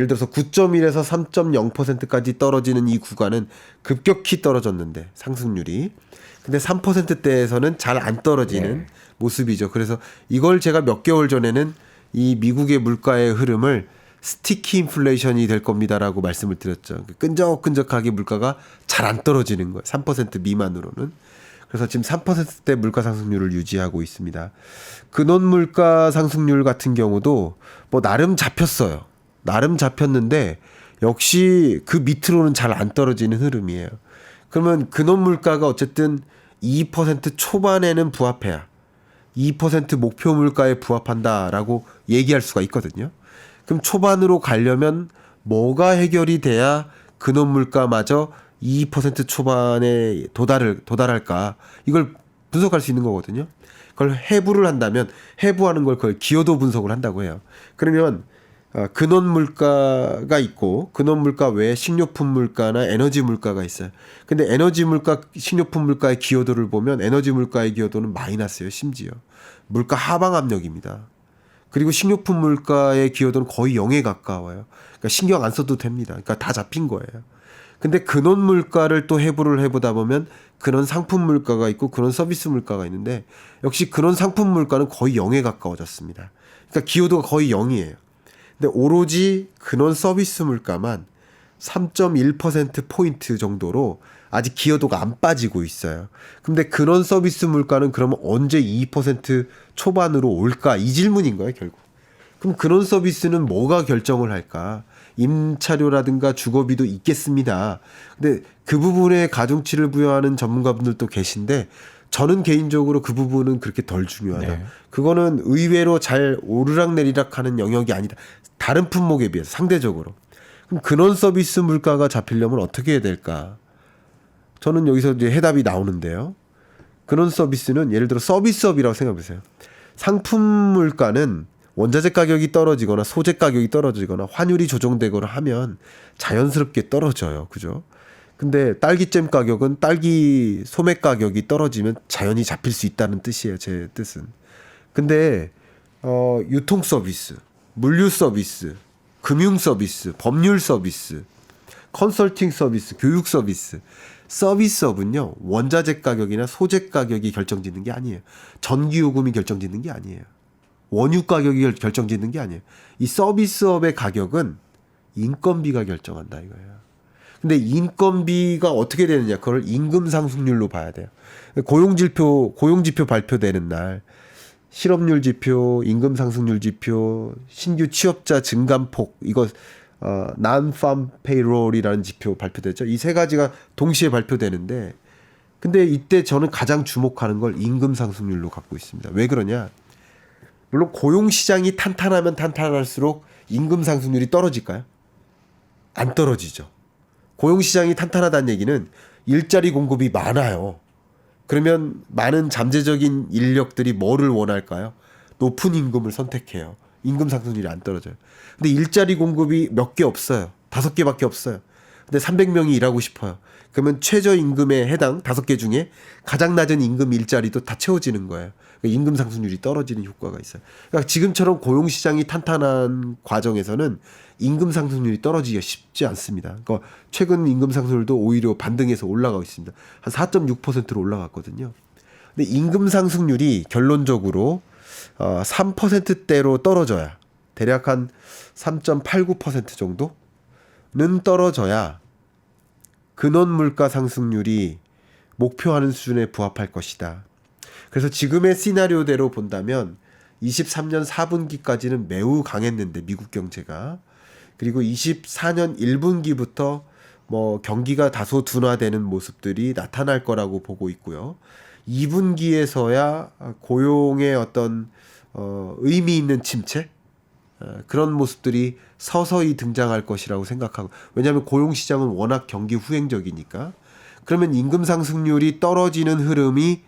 예를 들어서 9.1에서 3.0%까지 떨어지는 이 구간은 급격히 떨어졌는데 상승률이. 근데 3%대에서는 잘 안 떨어지는 네. 모습이죠. 그래서 이걸 제가 몇 개월 전에는 이 미국의 물가의 흐름을 스티키 인플레이션이 될 겁니다라고 말씀을 드렸죠. 끈적끈적하게 물가가 잘 안 떨어지는 거예요. 3% 미만으로는. 그래서 지금 3%대 물가 상승률을 유지하고 있습니다. 근원 물가 상승률 같은 경우도 뭐 나름 잡혔어요. 나름 잡혔는데 역시 그 밑으로는 잘 안 떨어지는 흐름이에요. 그러면 근원 물가가 어쨌든 2% 초반에는 부합해야 2% 목표 물가에 부합한다라고 얘기할 수가 있거든요. 그럼 초반으로 가려면 뭐가 해결이 돼야 근원 물가마저 2% 초반에 도달할까? 이걸 분석할 수 있는 거거든요. 그걸 해부를 한다면 해부하는 걸 그걸 기여도 분석을 한다고 해요. 그러면 근원 물가가 있고 근원 물가 외에 식료품 물가나 에너지 물가가 있어요. 근데 에너지 물가, 식료품 물가의 기여도를 보면 에너지 물가의 기여도는 마이너스예요. 심지어 물가 하방 압력입니다. 그리고 식료품 물가의 기여도는 거의 0에 가까워요. 그러니까 신경 안 써도 됩니다. 그러니까 다 잡힌 거예요. 근데 근원 물가를 또 해부를 해보다 보면 그런 상품 물가가 있고 그런 서비스 물가가 있는데 역시 그런 상품 물가는 거의 0에 가까워졌습니다. 그러니까 기여도가 거의 0이에요. 근데 오로지 근원 서비스 물가만 3.1%포인트 정도로 아직 기여도가 안 빠지고 있어요. 근데 근원 서비스 물가는 그러면 언제 2% 초반으로 올까? 이 질문인 거예요, 결국. 그럼 근원 서비스는 뭐가 결정을 할까? 임차료라든가 주거비도 있겠습니다. 근데 그 부분에 가중치를 부여하는 전문가분들도 계신데 저는 개인적으로 그 부분은 그렇게 덜 중요하다. 네. 그거는 의외로 잘 오르락내리락 하는 영역이 아니다. 다른 품목에 비해서 상대적으로. 그럼 근원 서비스 물가가 잡히려면 어떻게 해야 될까? 저는 여기서 이제 해답이 나오는데요. 근원 서비스는 예를 들어 서비스업이라고 생각해 보세요. 상품 물가는 원자재 가격이 떨어지거나 소재 가격이 떨어지거나 환율이 조정되거나 하면 자연스럽게 떨어져요. 그죠? 근데 딸기잼 가격은 딸기 소매 가격이 떨어지면 자연히 잡힐 수 있다는 뜻이에요. 제 뜻은. 근데 유통 서비스, 물류 서비스, 금융 서비스, 법률 서비스, 컨설팅 서비스, 교육 서비스, 서비스업은요 원자재 가격이나 소재 가격이 결정짓는 게 아니에요. 전기 요금이 결정짓는 게 아니에요. 원유 가격이 결정짓는 게 아니에요. 이 서비스업의 가격은 인건비가 결정한다 이거예요. 근데 인건비가 어떻게 되느냐 그걸 임금 상승률로 봐야 돼요. 고용지표 발표되는 날 실업률 지표, 임금 상승률 지표, 신규 취업자 증감폭 이거 non-farm payroll이라는 지표 발표되죠. 이 세 가지가 동시에 발표되는데 근데 이때 저는 가장 주목하는 걸 임금 상승률로 갖고 있습니다. 왜 그러냐? 물론 고용 시장이 탄탄하면 탄탄할수록 임금 상승률이 떨어질까요? 안 떨어지죠. 고용 시장이 탄탄하다는 얘기는 일자리 공급이 많아요. 그러면 많은 잠재적인 인력들이 뭐를 원할까요? 높은 임금을 선택해요. 임금 상승률이 안 떨어져요. 근데 일자리 공급이 몇 개 없어요. 5개밖에 없어요. 근데 300명이 일하고 싶어요. 그러면 최저임금에 해당 5개 중에 가장 낮은 임금 일자리도 다 채워지는 거예요. 그러니까 임금 상승률이 떨어지는 효과가 있어요. 그러니까 지금처럼 고용시장이 탄탄한 과정에서는 임금 상승률이 떨어지기가 쉽지 않습니다. 그러니까 최근 임금 상승률도 오히려 반등해서 올라가고 있습니다. 한 4.6%로 올라갔거든요. 근데 임금 상승률이 결론적으로 3%대로 떨어져야 대략 한 3.89% 정도는 떨어져야 근원 물가 상승률이 목표하는 수준에 부합할 것이다. 그래서 지금의 시나리오대로 본다면 23년 4분기까지는 매우 강했는데 미국 경제가 그리고 24년 1분기부터 뭐 경기가 다소 둔화되는 모습들이 나타날 거라고 보고 있고요. 2분기에서야 고용의 어떤 의미 있는 침체 그런 모습들이 서서히 등장할 것이라고 생각하고 왜냐하면 고용시장은 워낙 경기 후행적이니까 그러면 임금 상승률이 떨어지는 흐름이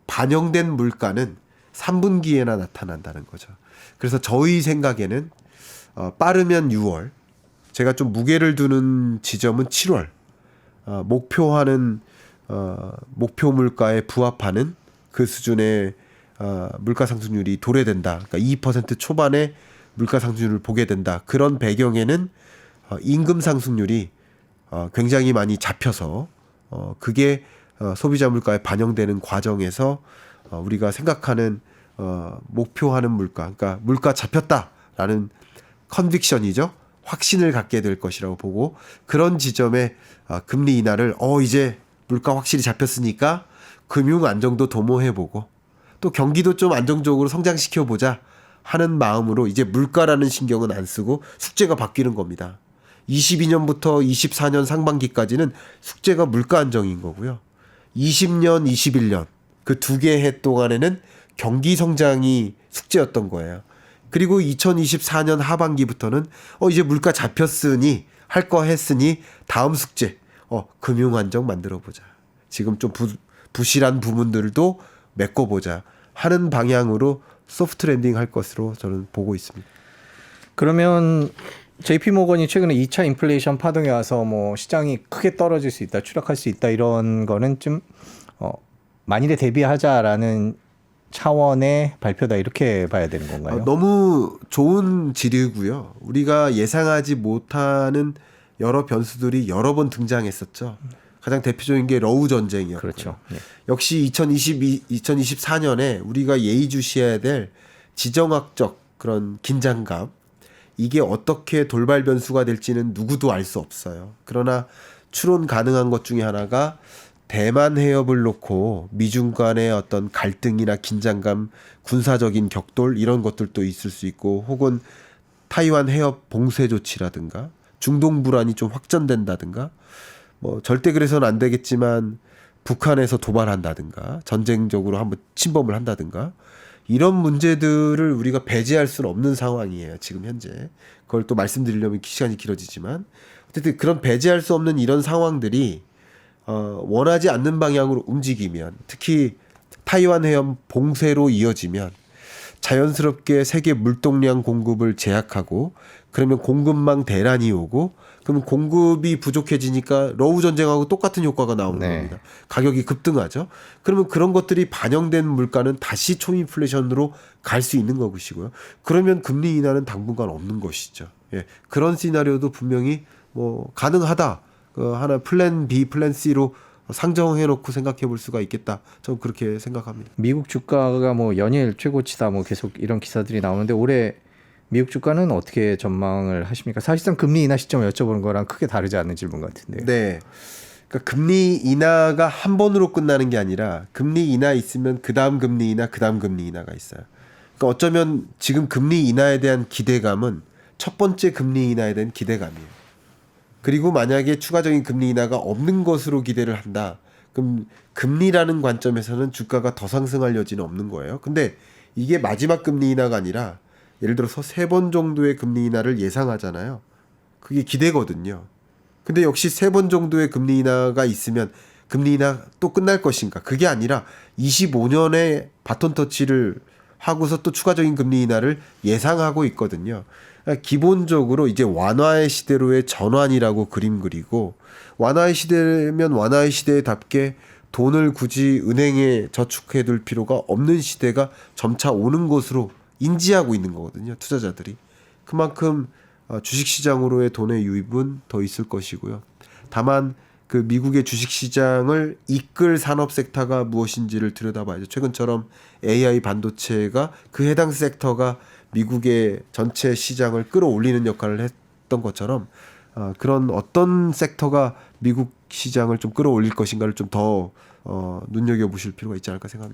반영된 물가는 3분기에나 나타난다는 거죠. 그래서 저희 생각에는 빠르면 6월 제가 좀 무게를 두는 지점은 7월 목표하는 목표 물가에 부합하는 그 수준의 물가 상승률이 도래된다. 그러니까 2% 초반에 물가 상승률을 보게 된다. 그런 배경에는 임금 상승률이 굉장히 많이 잡혀서 그게 소비자 물가에 반영되는 과정에서 우리가 생각하는 목표하는 물가, 그러니까 물가 잡혔다라는 컨빅션이죠. 확신을 갖게 될 것이라고 보고 그런 지점에 금리 인하를 이제 물가 확실히 잡혔으니까 금융 안정도 도모해보고 또 경기도 좀 안정적으로 성장시켜보자 하는 마음으로 이제 물가라는 신경은 안 쓰고 숙제가 바뀌는 겁니다. 22년부터 24년 상반기까지는 숙제가 물가 안정인 거고요. 20년, 21년 그 두 개 해 동안에는 경기 성장이 숙제였던 거예요. 그리고 2024년 하반기부터는 이제 물가 잡혔으니 할 거 했으니 다음 숙제 금융 안정 만들어 보자. 지금 좀 부실한 부분들도 메꿔보자 하는 방향으로 소프트 랜딩 할 것으로 저는 보고 있습니다. 그러면 JP 모건이 최근에 2차 인플레이션 파동이 와서 뭐 시장이 크게 떨어질 수 있다, 추락할 수 있다 이런 거는 좀 만일에 대비하자라는 차원의 발표다 이렇게 봐야 되는 건가요? 너무 좋은 지류고요. 우리가 예상하지 못하는 여러 변수들이 여러 번 등장했었죠. 가장 대표적인 게 러우 전쟁이었고요. 그렇죠. 네. 역시 2024년에 우리가 예의주시해야 될 지정학적 그런 긴장감, 이게 어떻게 돌발 변수가 될지는 누구도 알 수 없어요. 그러나 추론 가능한 것 중에 하나가 대만 해협을 놓고 미중 간의 어떤 갈등이나 긴장감, 군사적인 격돌 이런 것들도 있을 수 있고, 혹은 타이완 해협 봉쇄 조치라든가 중동 불안이 좀 확전된다든가, 뭐 절대 그래서는 안 되겠지만 북한에서 도발한다든가 전쟁적으로 한번 침범을 한다든가 이런 문제들을 우리가 배제할 수는 없는 상황이에요. 지금 현재. 그걸 또 말씀드리려면 시간이 길어지지만 어쨌든 그런 배제할 수 없는 이런 상황들이 원하지 않는 방향으로 움직이면, 특히 타이완 해협 봉쇄로 이어지면 자연스럽게 세계 물동량 공급을 제약하고, 그러면 공급망 대란이 오고, 그러면 공급이 부족해지니까 러우 전쟁하고 똑같은 효과가 나오는 겁니다. 가격이 급등하죠. 그러면 그런 것들이 반영된 물가는 다시 초인플레이션으로 갈 수 있는 것이고요. 그러면 금리 인하는 당분간 없는 것이죠. 예. 그런 시나리오도 분명히 뭐 가능하다. 하나 플랜 B, 플랜 C로 상정해놓고 생각해 볼 수가 있겠다. 저는 그렇게 생각합니다. 미국 주가가 뭐 연일 최고치다 뭐 계속 이런 기사들이 나오는데 올해 미국 주가는 어떻게 전망을 하십니까? 사실상 금리 인하 시점을 여쭤보는 거랑 크게 다르지 않는 질문 같은데요. 네. 그러니까 금리 인하가 한 번으로 끝나는 게 아니라 금리 인하 있으면 그다음 금리 인하, 그다음 금리 인하가 있어요. 그러니까 어쩌면 지금 금리 인하에 대한 기대감은 첫 번째 금리 인하에 대한 기대감이에요. 그리고 만약에 추가적인 금리 인하가 없는 것으로 기대를 한다. 그럼 금리라는 관점에서는 주가가 더 상승할 여지는 없는 거예요. 근데 이게 마지막 금리 인하가 아니라 예를 들어서 3번 정도의 금리 인하를 예상하잖아요. 그게 기대거든요. 근데 역시 3번 정도의 금리 인하가 있으면 금리 인하 또 끝날 것인가? 그게 아니라 25년에 바톤 터치를 하고서 또 추가적인 금리 인하를 예상하고 있거든요. 기본적으로 이제 완화의 시대로의 전환이라고 그림 그리고, 완화의 시대면 완화의 시대답게 돈을 굳이 은행에 저축해 둘 필요가 없는 시대가 점차 오는 것으로 인지하고 있는 거거든요. 투자자들이. 그만큼 주식시장으로의 돈의 유입은 더 있을 것이고요. 다만 그 미국의 주식시장을 이끌 산업 섹터가 무엇인지를 들여다봐야죠. 최근처럼 AI 반도체가 그 해당 섹터가 미국의 전체 시장을 끌어올리는 역할을 했던 것처럼 그런 어떤 섹터가 미국 시장을 좀 끌어올릴 것인가를 좀 더 눈여겨보실 필요가 있지 않을까 생각합니다.